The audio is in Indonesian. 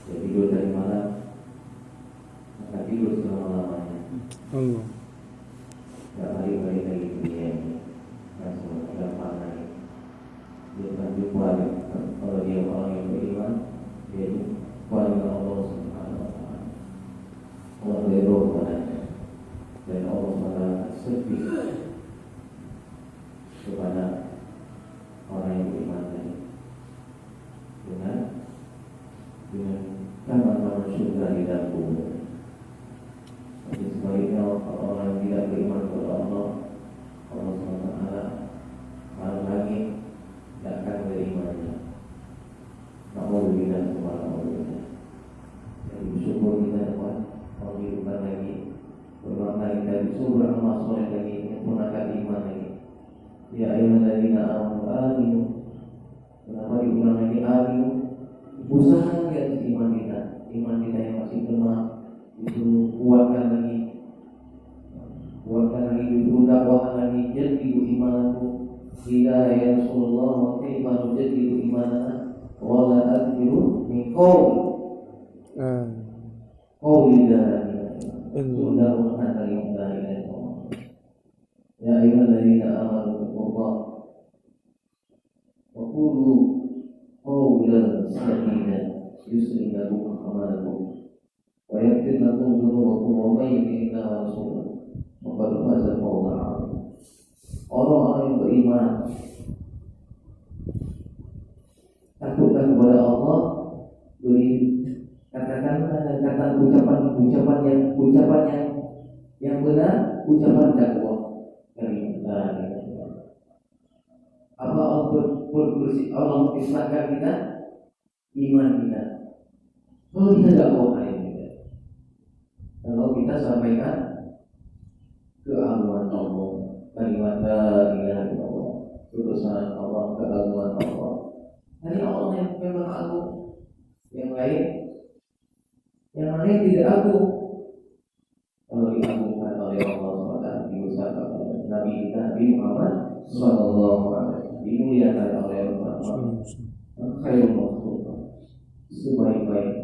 Ya tidur dari malam, maka tidur selama-lamanya. Allah. Gak balik-balik lagi ke dunia ini. Langsung ada mana ini. Dia akan jumpa kalau dia orang yang beriman, dia jumpa dengan Allah Subhanahu wa Ta'ala. Allah ridho padanya, dan Allah SWT sedih kepada orang yang beriman tadi. Dengan taman-taman surga di dalam kubur. Tapi sebaliknya orang yang tidak beriman kepada Allah, Allah SWT malam lagi tidak akan berimannya. Alhamdulillah, subhanallah. Jadi bersyukur kita dapat menghidupkan lagi, bermakna kita disuruh amal soleh lagi, menyempurnakan iman lagi. Ya ayyuhalladzina amanu, kenapa diulang lagi amanu? Usaha di atas iman kita yang masih lemah itu kuatkan lagi, itu dakwahkan lagi. Jadidu imanku, ila ya Rasulullah, wa kaifa jadidu imanana, wa la adhiru min qawli la sudah bukan dari Allah. Ya ayyuhalladzina amanu Allah wa qulu qawlan sadida yusli lakum a'malakum wa yaghfir lakum dhunubakum wa may yuti' Allaha wa rasulahu faqad faza fawzan 'azima. Orang-orang yang beriman takutkan kepada Allah, beri kata ucapan yang benar, ucapan dakwah. Apa Allah mengisahkan kita iman kita. Kalau kita dakwah kita, kalau kita sampaikan keagungan Allah, kalimat la ilaha illallah, kebesaran Allah, keagungan Allah. Hanya Allah yang memang agung, yang lain tidak agung. Kalau diagungkan oleh Allah SWT, diusahakan oleh Nabi kita Nabi Muhammad Sallallahu Alaihi Wasallam, dimuliakan oleh Allah, khairul makhluk, sebaik-baik